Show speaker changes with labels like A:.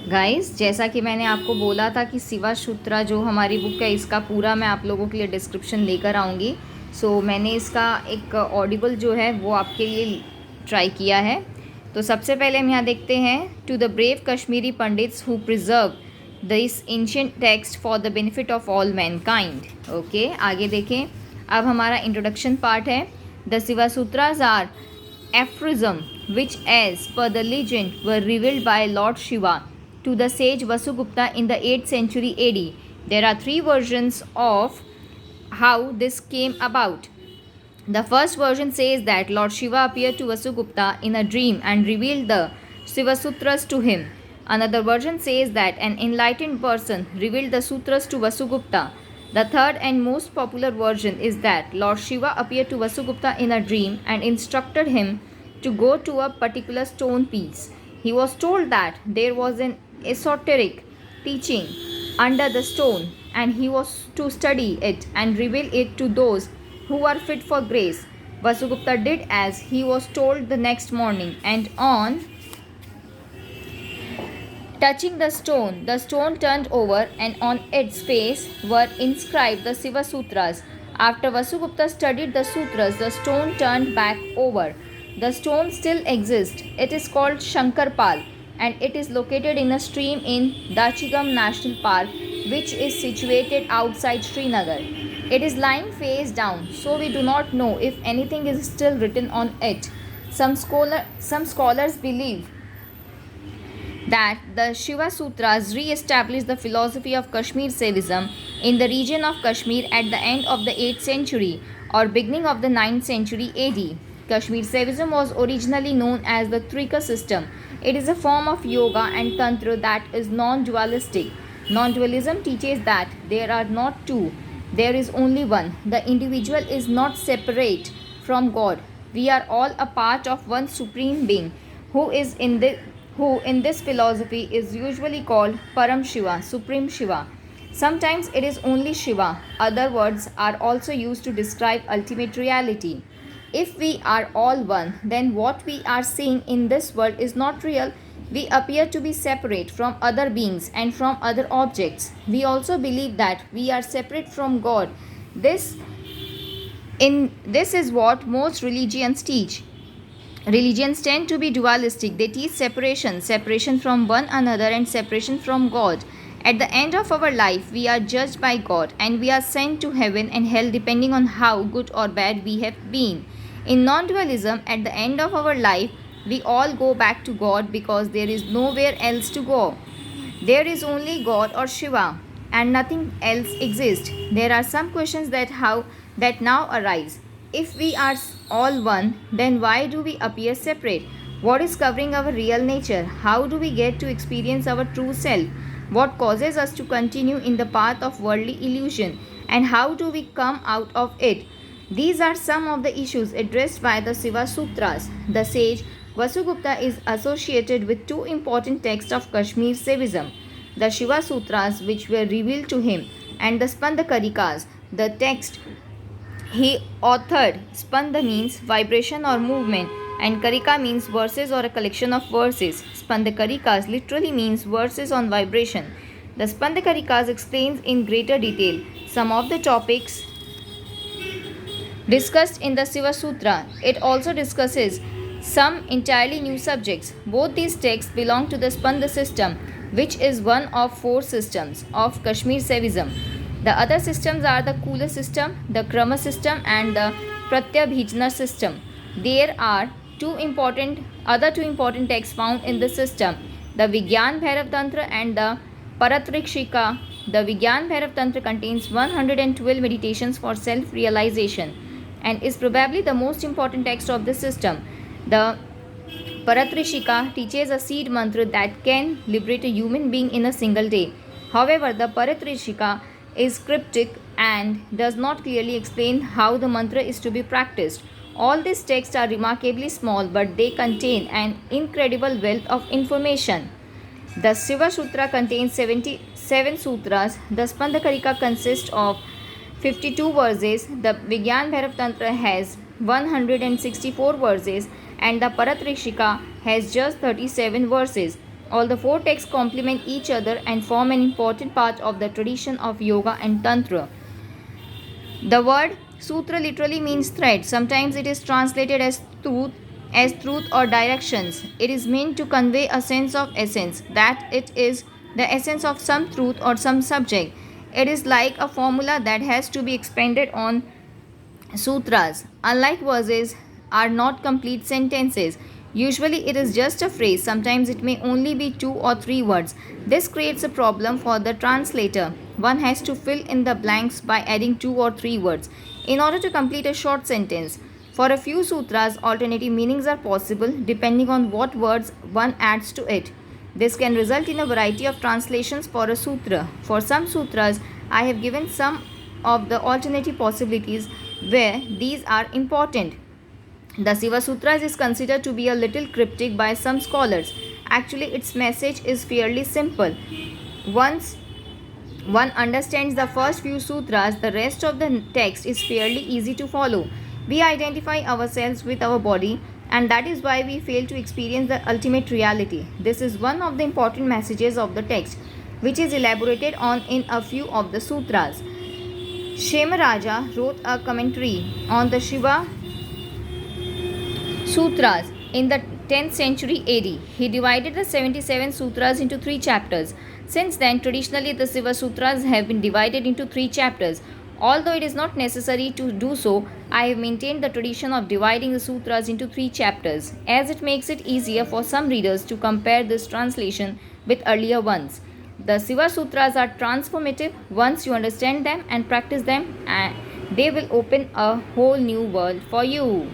A: Guys, जैसा कि मैंने आपको बोला था कि शिवा सूत्रा जो हमारी बुक है, इसका पूरा मैं आप लोगों के लिए डिस्क्रिप्शन लेकर आऊँगी। सो मैंने इसका एक ऑडिबल जो है वो आपके लिए ट्राई किया है। तो सबसे पहले हम यहाँ देखते हैं, to the brave Kashmiri pandits who preserve this ancient text for the benefit of all mankind. Okay, आगे देखें। अब हमारा इंट्रोडक्शन पार्ट है। The Shiva sutras are aphorism which, as per the legend, were revealed by Lord Shiva to the sage Vasugupta in the 8th century AD. There are three versions of how this came about. The first version says that Lord Shiva appeared to Vasugupta in a dream and revealed the Shiva Sutras to him. Another version says that an enlightened person revealed the sutras to Vasugupta. The third and most popular version is that Lord Shiva appeared to Vasugupta in a dream and instructed him to go to a particular stone piece. He was told that there was an esoteric teaching under the stone and he was to study it and reveal it to those who were fit for grace. Vasugupta did as he was told the next morning, and on touching the stone turned over, and on its face were inscribed the Shiva Sutras. After Vasugupta studied the sutras, the stone turned back over. The stone still exists. It is called Shankarpal and it is located in a stream in Dachigam National Park, which is situated outside Srinagar. It is lying face down, so we do not know if anything is still written on it. Some scholars believe that the Shiva Sutras re-established the philosophy of Kashmir Saivism in the region of Kashmir at the end of the 8th century or beginning of the 9th century AD. Kashmir Saivism was originally known as the Trika system. It is a form of yoga and tantra that is non-dualistic. Non-dualism teaches that there are not two, there is only one. The individual is not separate from God. We are all a part of one supreme being who in this philosophy is usually called Param Shiva, Supreme Shiva. Sometimes it is only Shiva. Other words are also used to describe ultimate reality. If we are all one, then what we are seeing in this world is not real. We appear to be separate from other beings and from other objects. We also believe that we are separate from God. This is what most religions teach. Religions tend to be dualistic. They teach separation from one another and separation from God. At the end of our life, we are judged by God and we are sent to heaven and hell depending on how good or bad we have been. In non-dualism, at the end of our life, we all go back to God because there is nowhere else to go. There is only God or Shiva and nothing else exists. There are some questions that now arise. If we are all one, then why do we appear separate? What is covering our real nature? How do we get to experience our true self? What causes us to continue in the path of worldly illusion? And how do we come out of it? These are some of the issues addressed by the Shiva Sutras. The sage Vasugupta is associated with two important texts of Kashmir Saivism, the Shiva Sutras, which were revealed to him, and the Spandakarikas, the text he authored. Spanda means vibration or movement, and Karika means verses or a collection of verses. Spandakarikas literally means verses on vibration. The Spandakarikas explains in greater detail some of the topics discussed in the Shiva Sutra. It also discusses some entirely new subjects. Both these texts belong to the Spanda system, which is one of four systems of Kashmir Saivism. The other systems are the Kula system, the Krama system, and the Pratyabhijna system. There are other two important texts found in this system, the Vigyan Bhairav Tantra and the Paratrikshika. The Vigyan Bhairav Tantra contains 112 meditations for self-realization and is probably the most important text of this system. The Paratrishika teaches a seed mantra that can liberate a human being in a single day. However, the Paratrishika is cryptic and does not clearly explain how the mantra is to be practiced. All these texts are remarkably small, but they contain an incredible wealth of information. The Shiva Sutra contains 77 sutras. The Spandakarika consists of 52 verses. The Vigyan Bhairav Tantra has 164 verses and the Paratrikshika has just 37 verses. All the four texts complement each other and form an important part of the tradition of yoga and tantra. The word sutra literally means thread. Sometimes it is translated as truth or directions. It is meant to convey a sense of essence, that it is the essence of some truth or some subject. It is like a formula that has to be expanded on. Sutras, unlike verses, are not complete sentences. Usually, it is just a phrase. Sometimes, it may only be two or three words. This creates a problem for the translator. One has to fill in the blanks by adding two or three words in order to complete a short sentence. For a few sutras, alternative meanings are possible depending on what words one adds to it. This can result in a variety of translations for a sutra. For some sutras, I have given some of the alternative possibilities where these are important. The Shiva Sutras is considered to be a little cryptic by some scholars. Actually, its message is fairly simple. Once one understands the first few sutras, the rest of the text is fairly easy to follow. We identify ourselves with our body, and that is why we fail to experience the ultimate reality. This is one of the important messages of the text, which is elaborated on in a few of the sutras. Shemaraja wrote a commentary on the Shiva Sutras in the 10th century AD. He divided the 77 sutras into three chapters. Since then, traditionally, the Shiva Sutras have been divided into three chapters. Although it is not necessary to do so, I have maintained the tradition of dividing the sutras into three chapters, as it makes it easier for some readers to compare this translation with earlier ones. The Shiva Sutras are transformative. Once you understand them and practice them, they will open a whole new world for you.